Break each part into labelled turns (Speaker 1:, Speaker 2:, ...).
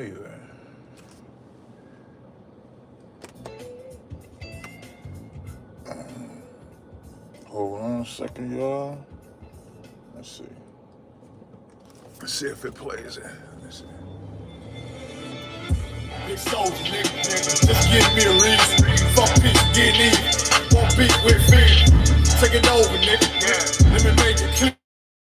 Speaker 1: Where you at? Hold on a second, y'all. Let's see. Let's see if it plays it. Let's see. Big soldier, nigga. Just give me a reason. Fuck peace, getting even. Won't beat with fear. Take it over, nigga. Let me make it clear.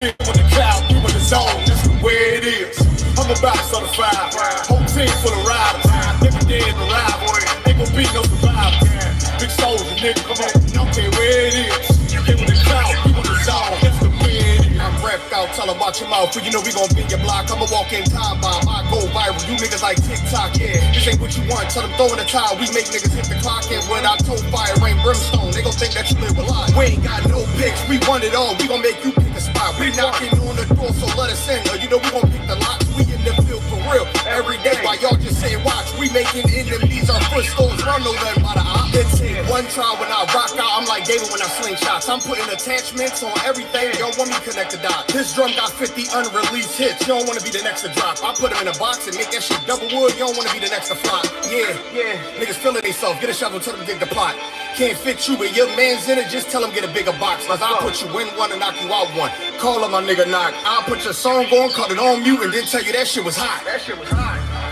Speaker 1: On the cloud, you in the zone. This is where it is. I'm about to start a fire. Whole team full of riders. Every day in the ride, boy. Ain't gon' be no survivors. Big soldier, nigga. Come on. Don't care where it is. You get with the cloud, you in the zone. This is where it is. I'm wrapped out, tell 'em watch your mouth. For you know we gon' be your block. I'ma walk in time bomb. I go viral. You niggas like TikTok, yeah. This ain't what you want. Tell them throw in the towel. We make niggas hit the clock. And when I told fire, rain brimstone. They gon' think that you live a lie. We ain't got no picks. We want it all. We gon' make you pick a spot. We knocking on the door, so let us in. You know we gon' pick the locks. We in the field for real. Every day while y'all just say watch. We making enemies. Our footstones run no nothing by the eye. It's one try when I rock out. I'm like David when I sling shots. I'm putting attachments on everything. Y'all want me to connect the dots. This drum got 50 unreleased hits. You don't wanna be the next to drop. I put them in a box and make that shit double wood. You don't wanna be the next to flop. Yeah. Niggas feeling themselves. Get a shovel, tell them dig the plot. Can't fit you, but your man's in it. Just tell him get a bigger box. Cause I'll put you in one and knock you out one. Call him my nigga knock. I'll put your song on, cut it on mute, and then tell you that shit was hot.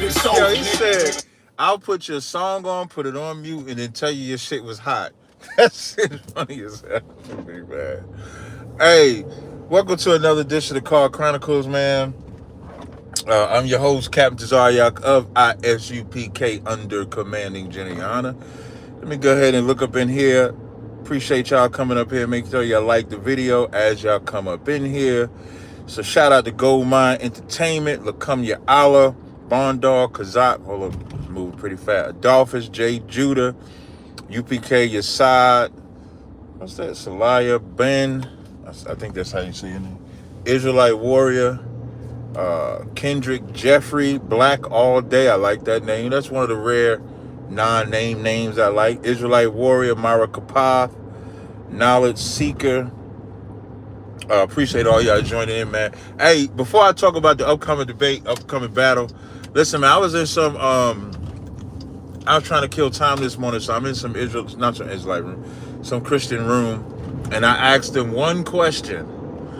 Speaker 1: Yo, he said, I'll put your song on, put it on mute, and then tell you your shit was hot. That shit funny as hell. Big man. Hey, welcome to another edition of Chronicles, man. I'm your host, Captain Tazaryach of ISUPK under commanding Geniana. Let me go ahead and look up in here. Appreciate y'all coming up here. Make sure y'all like the video as y'all come up in here. So shout out to Gold Mine Entertainment, Lakumya Allah, Bondar, Kazak, hold up, it's moving pretty fast. Adolphus, J. Judah, UPK, Yasad, what's that? Salaya, Ben, I think that's how you say your name. Israelite Warrior, Kendrick, Jeffrey, Black All Day, I like that name. That's one of the rare non-name names I like. Israelite Warrior, Myra Kapath, Knowledge Seeker. Appreciate all y'all joining in, man. Hey, before I talk about the upcoming battle, listen, man, I was in some, I was trying to kill time this morning, so I'm in some Israelite room, some Christian room, and I asked them one question.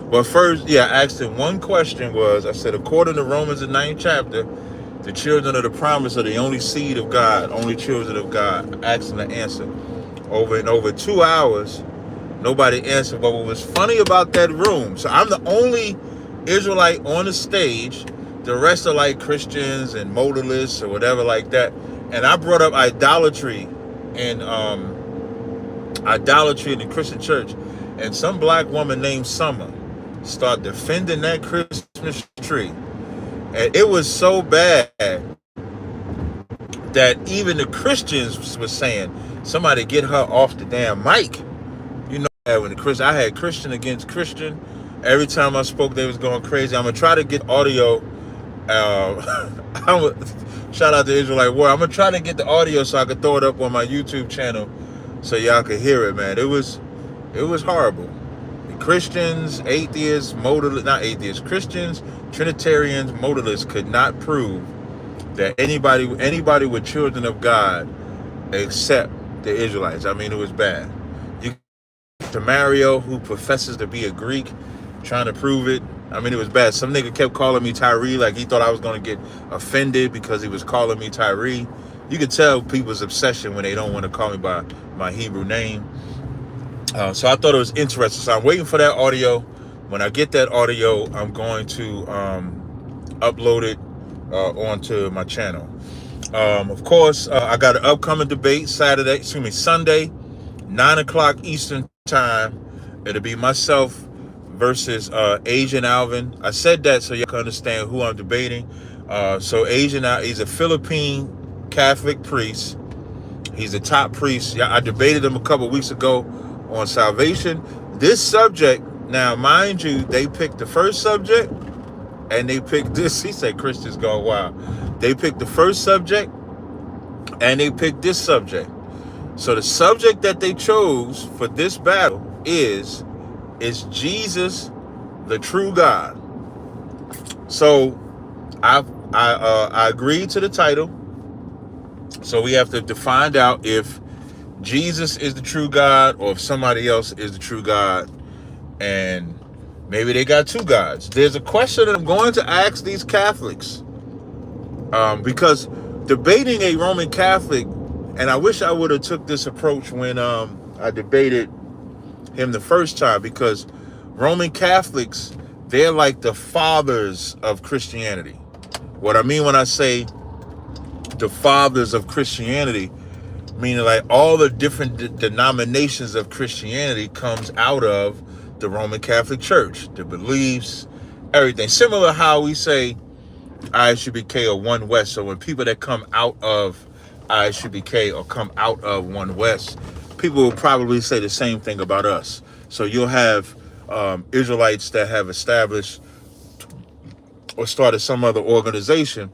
Speaker 1: Well, first, I asked him one question I said, according to Romans, the 9th chapter, the children of the promise are the only seed of God, only children of God. I asked him to answer. Over 2 hours, nobody answered. But what was funny about that room, so I'm the only Israelite on the stage. The rest are like Christians and modalists or whatever like that. And I brought up idolatry in the Christian church. And some black woman named Summer started defending that Christmas tree. And it was so bad that even the Christians were saying, somebody get her off the damn mic. You know, when I had Christian against Christian. Every time I spoke, they was going crazy. I'm going to try to get audio. Shout out to Israelite War. I'm going to try to get the audio so I could throw it up on my YouTube channel so y'all could hear it, man. It was horrible. Christians, atheists, Christians, Trinitarians, modalists could not prove that anybody with children of God except the Israelites. I mean, it was bad. You to Mario, who professes to be a Greek, trying to prove it. I mean, it was bad. Some nigga kept calling me Tyree, like he thought I was going to get offended because he was calling me Tyree. You could tell people's obsession when they don't want to call me by my Hebrew name. So I thought it was interesting. So I'm waiting for that audio. When I get that audio, I'm going to upload it onto my channel. Of course, I got an upcoming debate Sunday, 9 o'clock Eastern time. It'll be myself versus Asian Alvin. I said that so you can understand who I'm debating. So Asian, he's a Philippine Catholic priest. He's a top priest. Yeah, I debated him a couple weeks ago on salvation. This subject, now mind you, they picked the first subject and they picked this. He said Christians go wild. They picked the first subject and they picked this subject. So the subject that they chose for this battle is Jesus the true God? So
Speaker 2: I agreed to the title. So we have to find out if Jesus is the true God or if somebody else is the true God. And maybe they got two gods. There's a question that I'm going to ask these Catholics. Because debating a Roman Catholic, and I wish I would have took this approach when I debated him the first time, because Roman Catholics, they're like the fathers of Christianity. What I mean when I say the fathers of Christianity, meaning like all the different denominations of Christianity comes out of the Roman Catholic Church, the beliefs, everything. Similar how we say ISUBK or One West. So when people that come out of ISUBK or come out of One West, people will probably say the same thing about us. So you'll have Israelites that have established or started some other organization.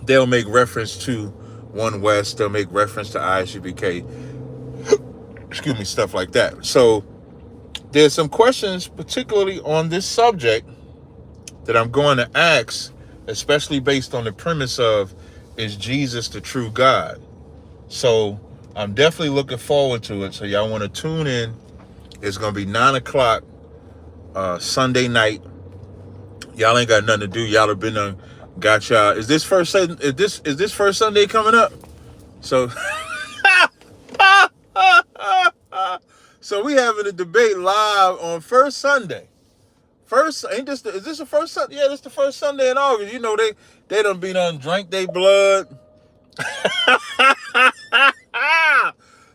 Speaker 2: They'll make reference to One West. They'll make reference to ISUBK. Excuse me, stuff like that. So there's some questions, particularly on this subject, that I'm going to ask, especially based on the premise of, is Jesus the true God? So I'm definitely looking forward to it. So y'all want to tune in. It's going to be 9 o'clock Sunday night. Y'all ain't got nothing to do. Y'all have been got y'all. Is this first Sunday coming up? So so we having a debate live on first Sunday. Is this the first Sunday? Yeah, this the first Sunday in August. You know, they done drank their blood.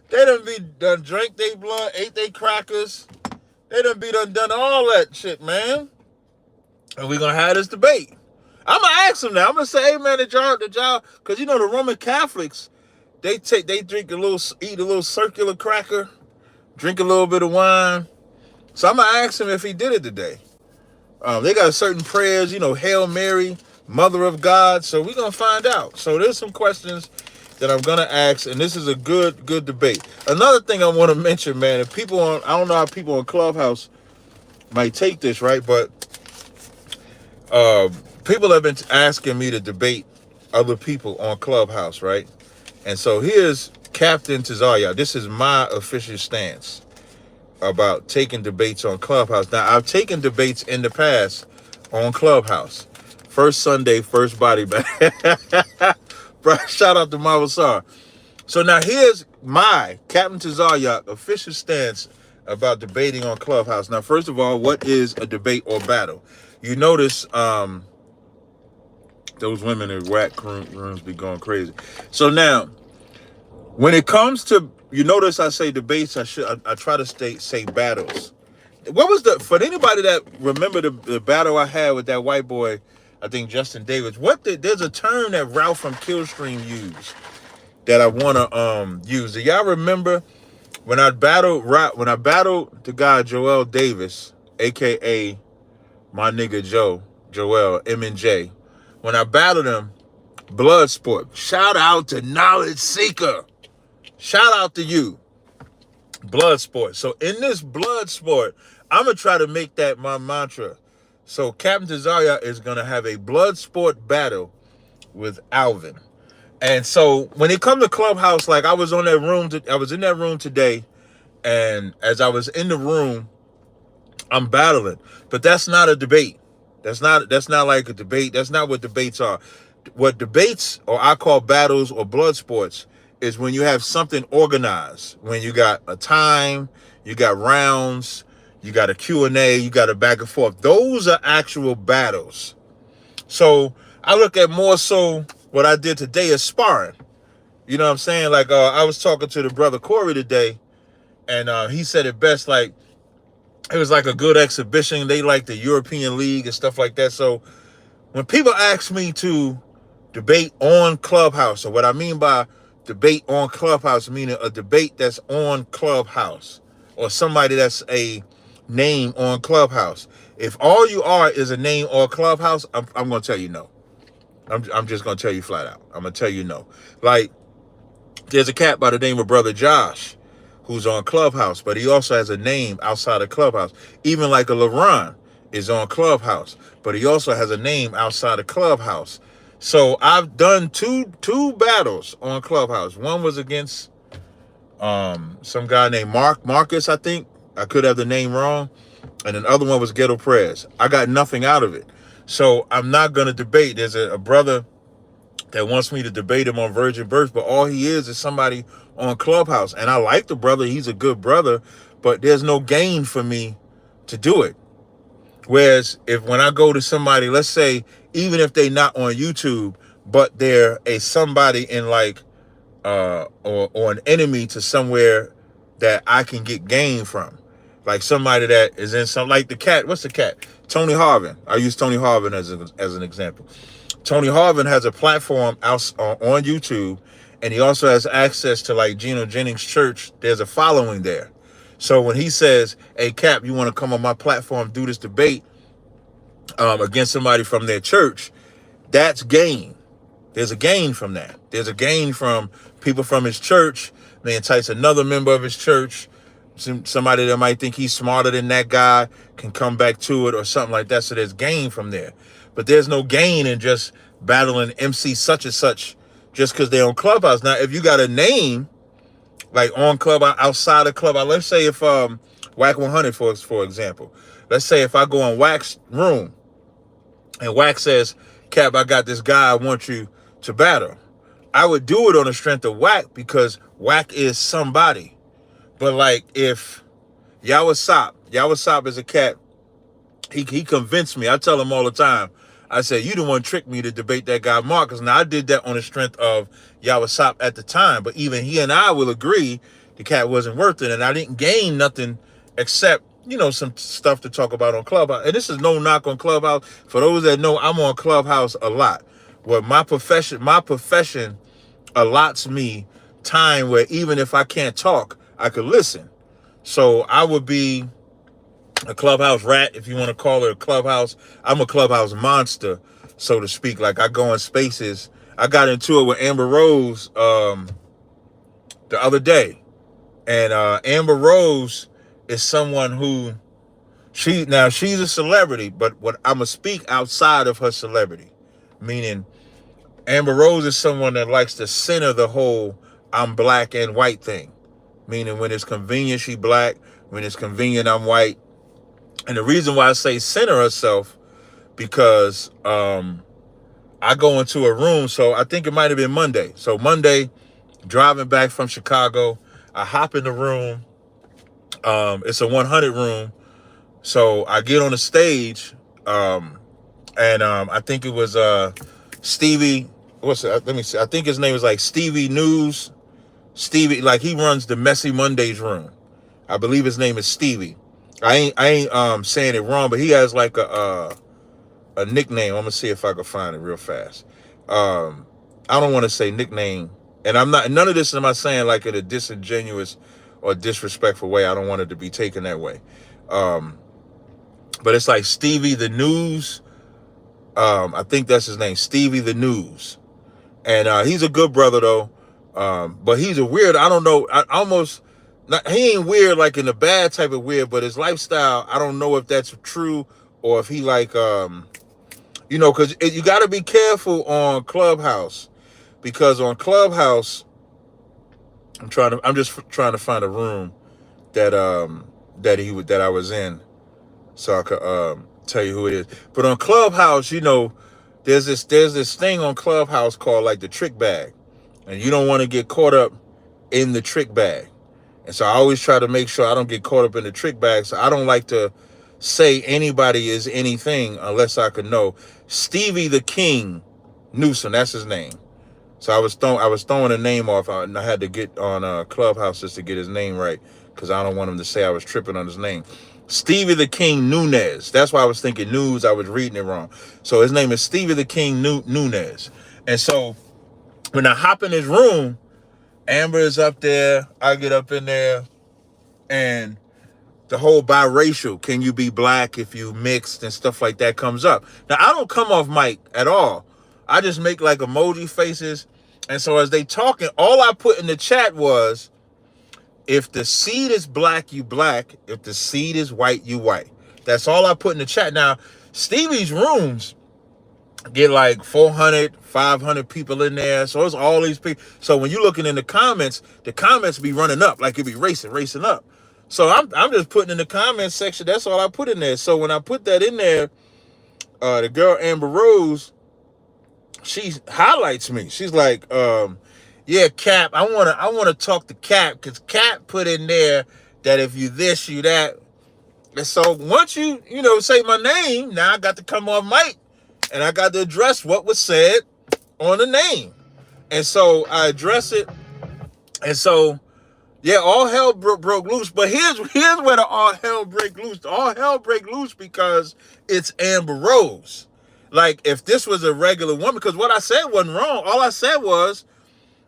Speaker 2: They done drank their blood, ate their crackers. They done all that shit, man. And we gonna have this debate. I'm gonna ask them now. I'm gonna say, hey man, did y'all, because you know the Roman Catholics, they eat a little circular cracker, drink a little bit of wine. So I'm gonna ask him if he did it today. They got certain prayers, you know, Hail Mary, Mother of God. So we're gonna find out. So there's some questions that I'm gonna ask, and this is a good debate. Another thing I want to mention, man, if people I don't know how people on Clubhouse might take this, right? But people have been asking me to debate other people on Clubhouse, right? And so here's Captain Tazaryach. This is my official stance about taking debates on Clubhouse. Now, I've taken debates in the past on Clubhouse. First Sunday, first body bag. Shout out to Marvel Sar. So now here's my Captain Tazaryach official stance about debating on Clubhouse. Now, first of all, what is a debate or battle? You notice those women in whack rooms be going crazy. So now, when it comes to, you notice I say debates, I try to say battles. What was for anybody that remember the battle I had with that white boy, I think Justin Davis, there's a term that Ralph from Killstream used that I want to use. Do y'all remember when I battled the guy Joel Davis, aka my nigga Joel M&J, when I battled him, blood sport. Shout out to Knowledge Seeker. Shout out to you, blood sport. So in this blood sport, I'm gonna try to make that my mantra. So Captain Tazaryach is gonna have a blood sport battle with Alvin. And so when it comes to Clubhouse, like I was in that room today, and as I was in the room, I'm battling. But that's not a debate. That's not like a debate. That's not what debates are. What debates, or I call battles or blood sports, is when you have something organized. When you got a time, you got rounds, you got a Q&A, you got a back and forth. Those are actual battles. So I look at more so what I did today as sparring. You know what I'm saying? Like I was talking to the brother Corey today, and he said it best, like, it was like a good exhibition. They like the European League and stuff like that. So when people ask me to debate on Clubhouse, or what I mean by debate on Clubhouse, meaning a debate that's on Clubhouse, or somebody that's a name on Clubhouse. If all you are is a name on Clubhouse, I'm going to tell you no. I'm just going to tell you flat out. I'm going to tell you no. Like, there's a cat by the name of Brother Josh who's on Clubhouse, but he also has a name outside of Clubhouse. Even like a LeBron is on Clubhouse, but he also has a name outside of Clubhouse. So I've done two battles on Clubhouse. One was against some guy named Marcus, I think. I could have the name wrong. And the other one was Ghetto Prayers. I got nothing out of it. So I'm not gonna debate. There's a brother that wants me to debate him on virgin birth, but all he is somebody on Clubhouse. And I like the brother, he's a good brother, but there's no gain for me to do it. Whereas if when I go to somebody, let's say, even if they not on YouTube, but they're a somebody in like or an enemy to somewhere that I can get gain from. Like somebody that is in some, like the cat, what's the cat? Tony Harvin. I use Tony Harvin as an example. Tony Harvin has a platform out on YouTube, and he also has access to like Geno Jennings Church. There's a following there. So when he says, hey, Cap, you want to come on my platform, do this debate against somebody from their church, that's gain. There's a gain from that. There's a gain from people from his church. They entice another member of his church. Somebody that might think he's smarter than that guy can come back to it or something like that. So there's gain from there. But there's no gain in just battling MC such and such just because they're on Clubhouse. Now, if you got a name, like on Clubhouse, outside of Clubhouse, let's say if Whack 100, for example. Let's say if I go on Whack's room and Whack says, Cap, I got this guy I want you to battle. I would do it on the strength of Whack because Whack is somebody. But like if Yawasop is a cat, he convinced me. I tell him all the time. I said, you the one tricked me to debate that guy Marcus. Now I did that on the strength of Yawasop at the time, but even he and I will agree the cat wasn't worth it, and I didn't gain nothing except, you know, some stuff to talk about on Clubhouse. And this is no knock on Clubhouse. For those that know, I'm on Clubhouse a lot. Well, my profession allots me time where even if I can't talk, I could listen. So I would be a Clubhouse rat, if you want to call it a Clubhouse. I'm a Clubhouse monster, so to speak. Like I go in spaces. I got into it with Amber Rose the other day. And Amber Rose is someone who she's a celebrity, but what I'm gonna speak outside of her celebrity. Meaning Amber Rose is someone that likes to center the whole I'm black and white thing. Meaning when it's convenient, she black. When it's convenient, I'm white. And the reason why I say center herself, because I go into a room. So I think it might have been Monday. So Monday, driving back from Chicago, I hop in the room. It's a 100 room. So I get on the stage, and I think it was Stevie. What's it? Let me see. I think his name is like Stevie News. Stevie, like he runs the Messy Mondays room. I believe his name is Stevie. I ain't saying it wrong, but he has like a nickname. I'm gonna see if I can find it real fast. I don't want to say nickname, and I'm not. None of this am I saying like in a disingenuous or disrespectful way. I don't want it to be taken that way. But it's like Stevie the News. I think that's his name, Stevie the News, and he's a good brother though. But he's a weird. I don't know. He ain't weird like in a bad type of weird, but his lifestyle, I don't know if that's true or if he like, you know, because you got to be careful on Clubhouse, because on Clubhouse, I'm just trying to find a room that I was in, so I could tell you who it is. But on Clubhouse, you know, there's this thing on Clubhouse called like the trick bag, and you don't want to get caught up in the trick bag. And so I always try to make sure I don't get caught up in the trick bag. So I don't like to say anybody is anything unless I could know. Stevie the King Newsom, that's his name. So I was throwing a name off. I had to get on Clubhouse just to get his name right, because I don't want him to say I was tripping on his name. Stevie the King Nunez. That's why I was thinking news. I was reading it wrong. So his name is Stevie the King Nunez. And so when I hop in his room, Amber is up there, I get up in there, and the whole biracial, can you be black if you mixed and stuff like that comes up. Now, I don't come off mic at all. I just make like emoji faces. And so as they talking, all I put in the chat was, if the seed is black, you black. If the seed is white, you white. That's all I put in the chat. Now, Stevie's rooms, get like 400, 500 people in there. So it's all these people. So when you're looking in the comments be running up, like it be racing up. So I'm just putting in the comments section. That's all I put in there. So when I put that in there, the girl Amber Rose, she highlights me. She's like, yeah, Cap, I wanna talk to Cap, because Cap put in there that if you this, you that. And so once you say my name, now I got to come on mic and I got to address what was said on the name. And so I address it. And so, yeah, all hell broke loose. But here's where the all hell break loose. All hell break loose because it's Amber Rose. Like, if this was a regular woman, because what I said wasn't wrong. All I said was,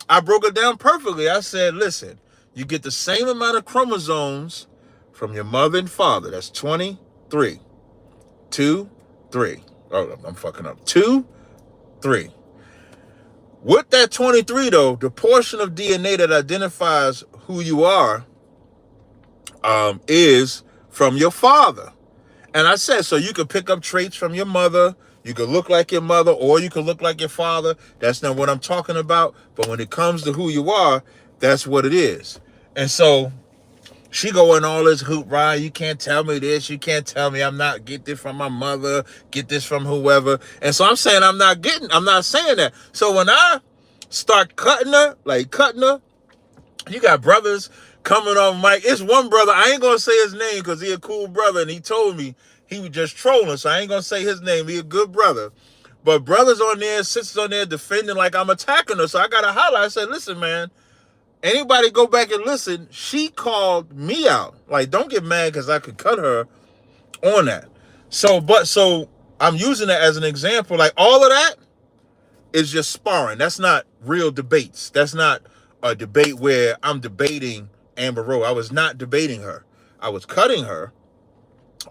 Speaker 2: I broke it down perfectly. I said, listen, you get the same amount of chromosomes from your mother and father. That's 23. 2, 3. Oh, I'm fucking up. 2, 3. With that 23, though, the portion of DNA that identifies who you are is from your father. And I said, so you could pick up traits from your mother, you could look like your mother, or you could look like your father. That's not what I'm talking about. But when it comes to who you are, that's what it is. And so she going all this hoopla. You can't tell me this. You can't tell me I'm not get this from my mother, get this from whoever. And so I'm saying I'm not saying that. So when I start cutting her, you got brothers coming on mic. It's one brother, I ain't gonna say his name because he a cool brother, and he told me he was just trolling, so I ain't gonna say his name. He a good brother. But brothers on there, sisters on there defending like I'm attacking her. So I gotta holler. I said, listen, man, anybody go back and listen, she called me out. Like, don't get mad because I could cut her on that. So I'm using that as an example. Like, all of that is just sparring. That's not real debates. That's not a debate where I'm debating Amber Rose. I was not debating her. I was cutting her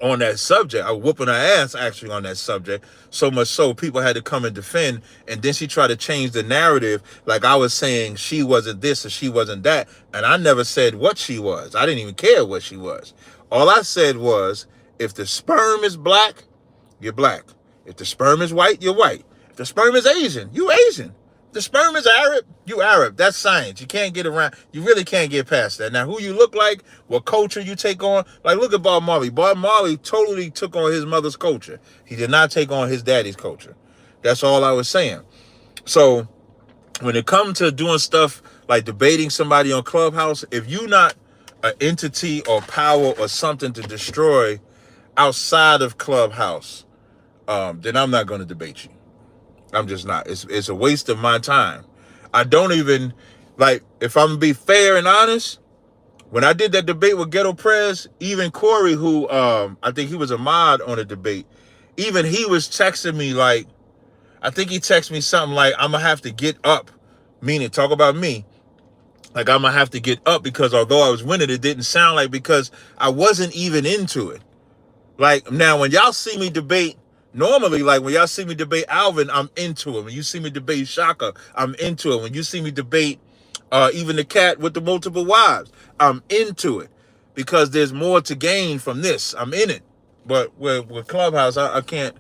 Speaker 2: on that subject. I was whooping her ass actually on that subject. So much so people had to come and defend. And then she tried to change the narrative. Like I was saying she wasn't this or she wasn't that. And I never said what she was. I didn't even care what she was. All I said was, if the sperm is black, you're black. If the sperm is white, you're white. If the sperm is Asian, you Asian. If the sperm is Arab, you Arab. That's science. You can't get around. You really can't get past that. Now, who you look like, what culture you take on. Like, look at Bob Marley. Bob Marley totally took on his mother's culture. He did not take on his daddy's culture. That's all I was saying. So when it comes to doing stuff like debating somebody on Clubhouse, if you're not an entity or power or something to destroy outside of Clubhouse, then I'm not going to debate you. I'm just not. It's a waste of my time. I don't even, like, if I'm going to be fair and honest, when I did that debate with Ghetto Prez, even Corey, who I think he was a mod on the debate, even he was texting me like, I think he texted me something like, I'm going to have to get up, meaning talk about me. Like, I'm going to have to get up because although I was winning, it didn't sound like, because I wasn't even into it. Like, now, when y'all see me debate, normally, like, when y'all see me debate Alvin, I'm into it. When you see me debate Shaka, I'm into it. When you see me debate even the cat with the multiple wives, I'm into it. Because there's more to gain from this. I'm in it. But with Clubhouse, I can't,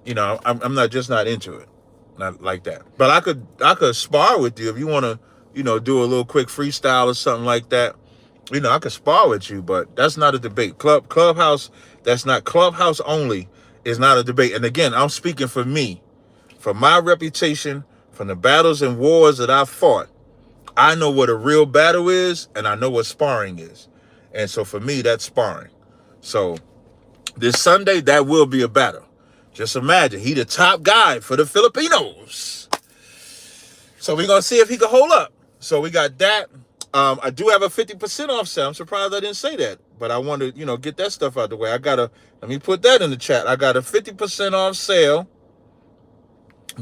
Speaker 2: I'm not into it. Not like that. But I could spar with you if you want to, do a little quick freestyle or something like that. I could spar with you, but that's not a debate. Clubhouse, that's not Clubhouse only is not a debate. And again, I'm speaking for me, for my reputation, from the battles and wars that I've fought. I know what a real battle is, and I know what sparring is. And so for me, that's sparring. So this Sunday, that will be a battle. Just imagine, he the top guy for the Filipinos. So we're going to see if he can hold up. So we got that. I do have a 50% off sale. I'm surprised I didn't say that, but I want to, get that stuff out the way. Let me put that in the chat. I got a 50% off sale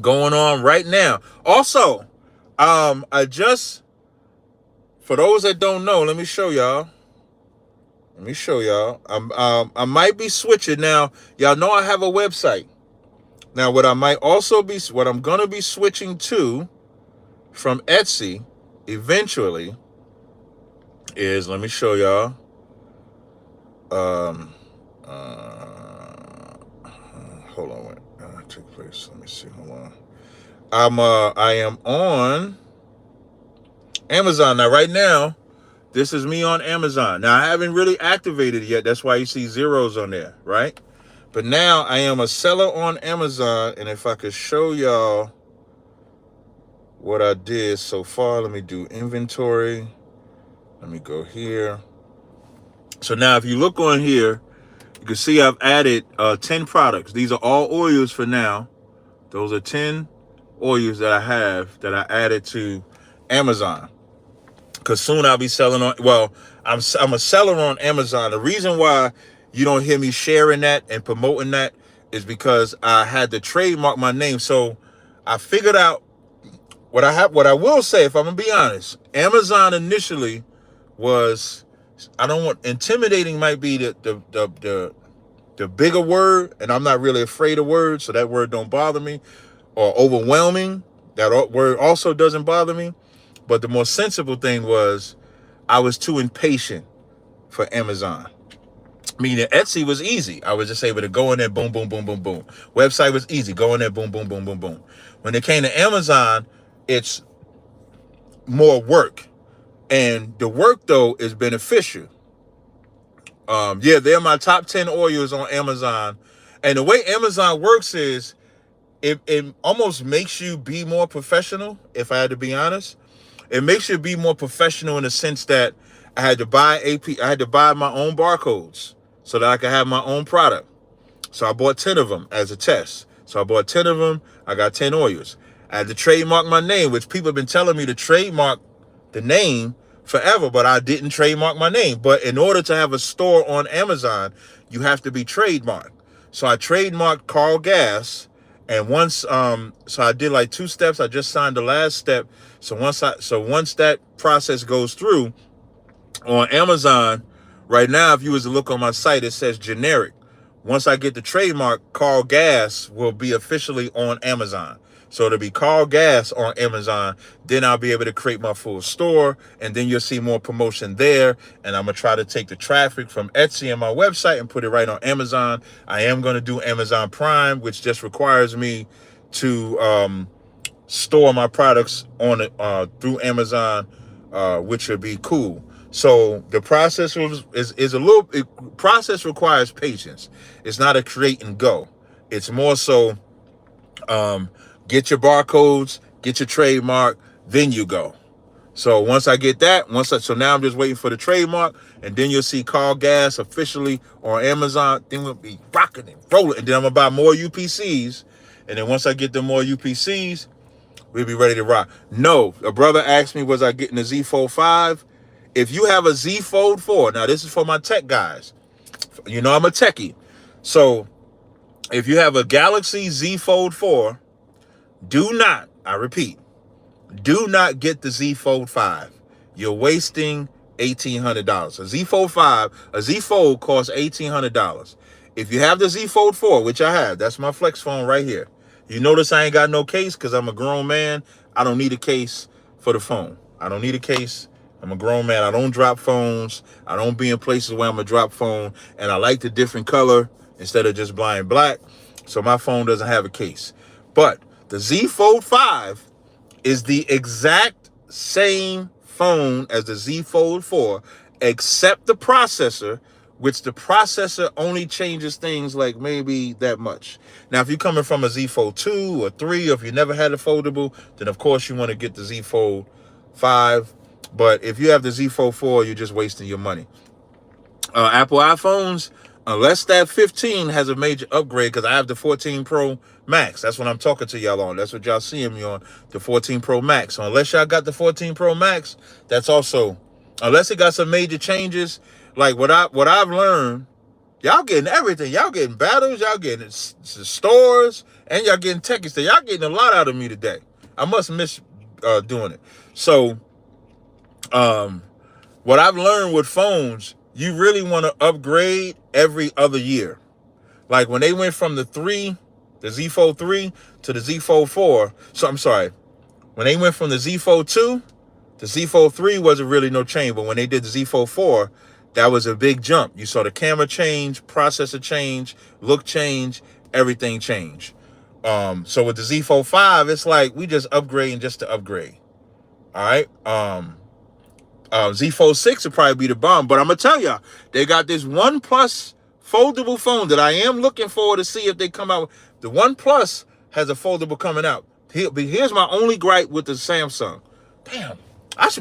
Speaker 2: going on right now. Also, for those that don't know, let me show y'all. I might be switching now. Y'all know I have a website. Now, what I'm going to be switching to from Etsy eventually is, let me show y'all. Hold on, take place? Let me see. Hold on. I am on Amazon now. Right now, this is me on Amazon. Now, I haven't really activated it yet. That's why you see zeros on there, right? But now I am a seller on Amazon, and if I could show y'all what I did so far, let me do inventory. Let me go here. So now if you look on here, you can see I've added 10 products. These are all oils for now. Those are 10 oils that I have that I added to Amazon. Because soon I'll be selling on, well, I'm a seller on Amazon. The reason why you don't hear me sharing that and promoting that is because I had to trademark my name. So I figured out what I will say, if I'm gonna be honest, Amazon initially was, I don't want, intimidating might be the bigger word, and I'm not really afraid of words, so that word don't bother me. Or overwhelming, that word also doesn't bother me. But the more sensible thing was I was too impatient for Amazon. Meaning Etsy was easy. I was just able to go in there, boom, boom, boom, boom, boom. Website was easy. Go in there, boom, boom, boom, boom, boom. When it came to Amazon, it's more work. And the work, though, is beneficial. Yeah, they're my top 10 oils on Amazon. And the way Amazon works is it almost makes you be more professional, if I had to be honest. It makes you be more professional in the sense that I had to buy my own barcodes so that I could have my own product. So I bought 10 of them as a test. So I bought 10 of them. I got 10 oils. I had to trademark my name, which people have been telling me to trademark the name forever, but I didn't trademark my name. But in order to have a store on Amazon, you have to be trademarked. So I trademarked Carl Gas. And once, so I did like 2 steps. I just signed the last step. So once that process goes through on Amazon, right now, if you was to look on my site, it says generic. Once I get the trademark, Carl Gas will be officially on Amazon. So it'll be Carl Gas on Amazon. Then I'll be able to create my full store, and then you'll see more promotion there. And I'm going to try to take the traffic from Etsy and my website and put it right on Amazon. I am going to do Amazon Prime, which just requires me to store my products on it through Amazon, which would be cool. So the process process requires patience. It's not a create and go. It's more so get your barcodes, get your trademark, then you go. So once I get that, so now I'm just waiting for the trademark, and then you'll see Carl Gas officially on Amazon. Then we'll be rocking and rolling, and then I'm gonna buy more UPCs, and then once I get the more UPCs, we'll be ready to rock. No, a brother asked me, was I getting a Z Fold 5? If you have a Z Fold 4, now this is for my tech guys. You know I'm a techie. So if you have a Galaxy Z Fold 4, do not, I repeat, do not get the Z Fold 5. You're wasting $1,800. A Z Fold 5, a Z Fold costs $1,800. If you have the Z Fold 4, which I have, that's my flex phone right here. You notice I ain't got no case because I'm a grown man. I don't need a case for the phone. I don't need a case. I'm a grown man. I don't drop phones. I don't be in places where I'm a drop phone. And I like the different color instead of just blind black. So my phone doesn't have a case. But the Z Fold 5 is the exact same phone as the Z Fold 4, except the processor, which the processor only changes things like maybe that much. Now, if you're coming from a Z Fold 2 or 3, or if you never had a foldable, then of course you want to get the Z Fold 5. But if you have the Z Fold 4, you're just wasting your money. Apple iPhones, unless that 15 has a major upgrade, because I have the 14 Pro Max. That's what I'm talking to y'all on. That's what y'all seeing me on, the 14 Pro Max. So unless y'all got the 14 Pro Max, that's also, unless it got some major changes, like what I've learned, y'all getting everything. Y'all getting battles, y'all getting stores, and y'all getting techies. Y'all getting a lot out of me today. I must miss doing it. So what I've learned with phones, you really want to upgrade every other year. Like when they went from the Z Fold 3 to the Z Fold 4. So I'm sorry. When they went from the Z Fold 2 to Z Fold 3 wasn't really no change. But when they did the Z Fold 4, that was a big jump. You saw the camera change, processor change, look change, everything change. So with the Z Fold 5, it's like we just upgrading just to upgrade. All right. Z Fold 6 will probably be the bomb, but I'm gonna tell y'all, they got this OnePlus foldable phone that I am looking forward to see if they come out. The OnePlus has a foldable coming out. Here's my only gripe with the Samsung. Damn,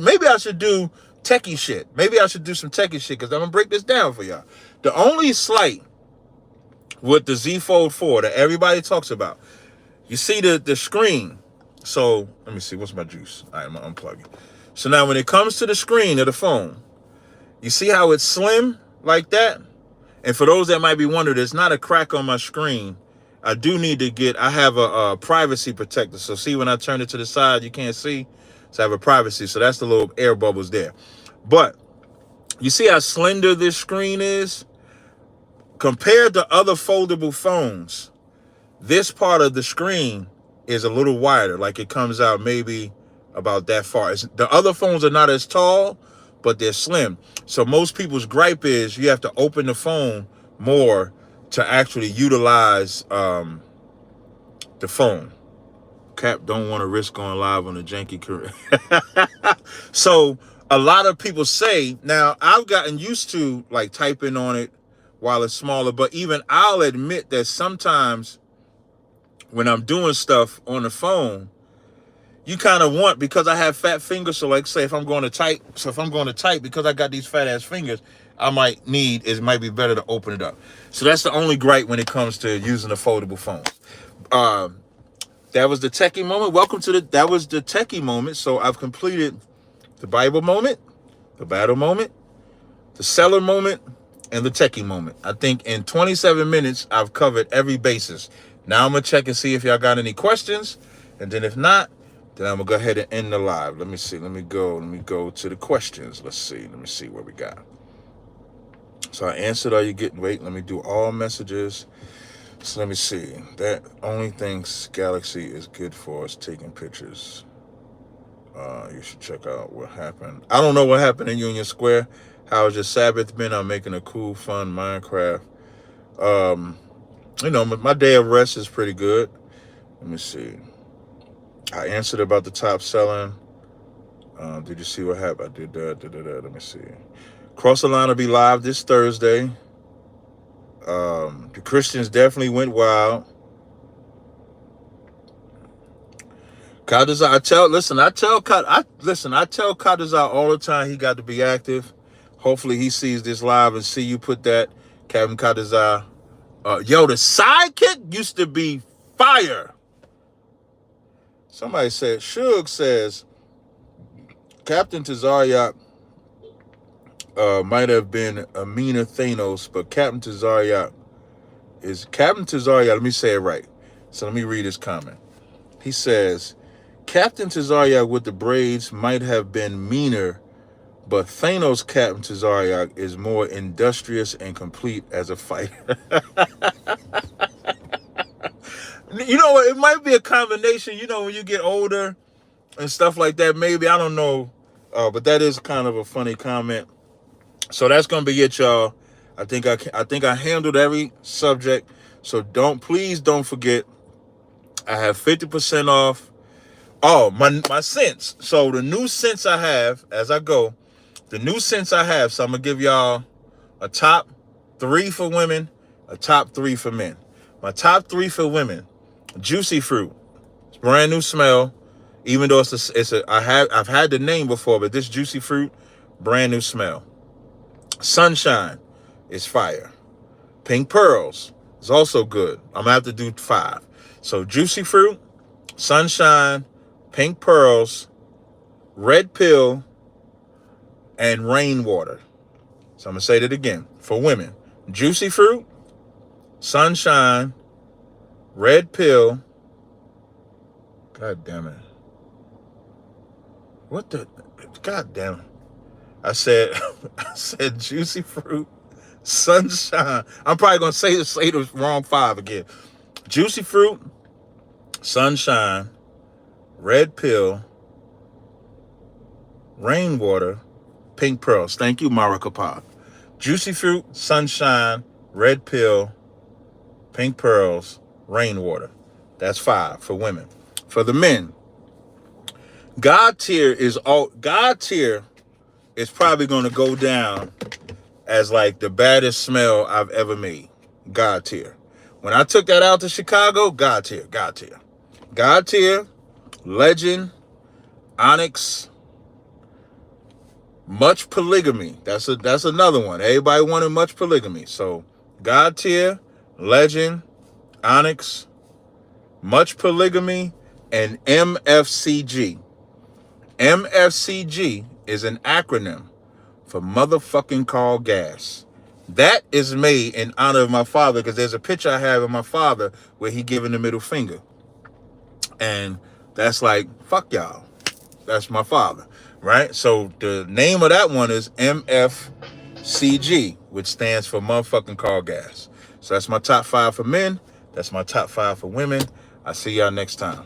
Speaker 2: maybe I should do techie shit. Maybe I should do some techie shit because I'm gonna break this down for y'all. The only slight with the Z Fold 4 that everybody talks about, you see the screen. So let me see, what's my juice? All right, I'm gonna unplug it. So now when it comes to the screen of the phone, you see how it's slim like that? And for those that might be wondering, there's not a crack on my screen. I do need to I have a privacy protector. So see, when I turn it to the side, you can't see. So I have a privacy. So that's the little air bubbles there. But you see how slender this screen is? Compared to other foldable phones, this part of the screen is a little wider. Like it comes out maybe about that far. The other phones are not as tall, but they're slim. So most people's gripe is you have to open the phone more to actually utilize the phone. Cap don't want to risk going live on a janky career. So a lot of people say, now I've gotten used to like typing on it while it's smaller, but even I'll admit that sometimes when I'm doing stuff on the phone, you kind of want, because I have fat fingers, so like say if I'm going to type, because I got these fat ass fingers, it might be better to open it up. So that's the only gripe when it comes to using a foldable phone. That was the techie moment. That was the techie moment. So I've completed the Bible moment, the battle moment, the seller moment, and the techie moment. I think in 27 minutes, I've covered every basis. Now I'm going to check and see if y'all got any questions. And then if not, then I'm going to go ahead and end the live. Let me see. Let me go to the questions. Let's see. Let me see what we got. So I answered, are you getting, wait, let me do all messages. So let me see. That only things Galaxy is good for is taking pictures. You should check out what happened. I don't know what happened in Union Square. How's your Sabbath been? I'm making a cool, fun Minecraft. My day of rest is pretty good. Let me see. I answered about the top selling. Did you see what happened? I did that. Let me see. Cross the Line will be live this Thursday. The Christians definitely went wild. Kadazar, I tell Kadazar all the time he got to be active. Hopefully he sees this live and see you put that, Captain Kadazar. Yo, the sidekick used to be fire. Somebody said, Suge says, Captain Tazaryach might have been a meaner Thanos, but Captain Tazaryach, let me say it right. So let me read his comment. He says, Captain Tazaryach with the braids might have been meaner, but Thanos Captain Tazaryach is more industrious and complete as a fighter. You know what? It might be a combination, when you get older and stuff like that, maybe, I don't know. But that is kind of a funny comment. So that's going to be it, y'all. I think I handled every subject. So please don't forget, I have 50% off. Oh, my scents. So the new scents I have as I go, so I'm going to give y'all a top 3 for women, a top 3 for men. My top 3 for women, Juicy Fruit. It's brand new smell. Even though I've had the name before, but this Juicy Fruit, brand new smell. Sunshine is fire. Pink Pearls is also good. I'm going to have to do 5. So Juicy Fruit, Sunshine, Pink Pearls, Red Pill, and Rainwater. So I'm going to say that again. For women, Juicy Fruit, Sunshine, Red Pill. God damn it. God damn it. I said Juicy Fruit, Sunshine. I'm probably going to say the wrong 5 again. Juicy Fruit, Sunshine, Red Pill, Rainwater, Pink Pearls. Thank you, Mara Kappa. Juicy Fruit, Sunshine, Red Pill, Pink Pearls, Rainwater. That's 5 for women. For the men, God tier is probably going to go down as like the baddest smell I've ever made. God tier. When I took that out to Chicago, God tier. God tier, Legend, Onyx, Much Polygamy. That's another one. Everybody wanted Much Polygamy. So God tier, Legend, Onyx, Much Polygamy, and MFCG. MFCG is an acronym for motherfucking call gas. That is made in honor of my father, because there's a picture I have of my father where he giving the middle finger. And that's like, fuck y'all. That's my father, right? So the name of that one is MFCG, which stands for motherfucking call gas. So that's my top 5 for men. That's my top 5 for women. I'll see y'all next time.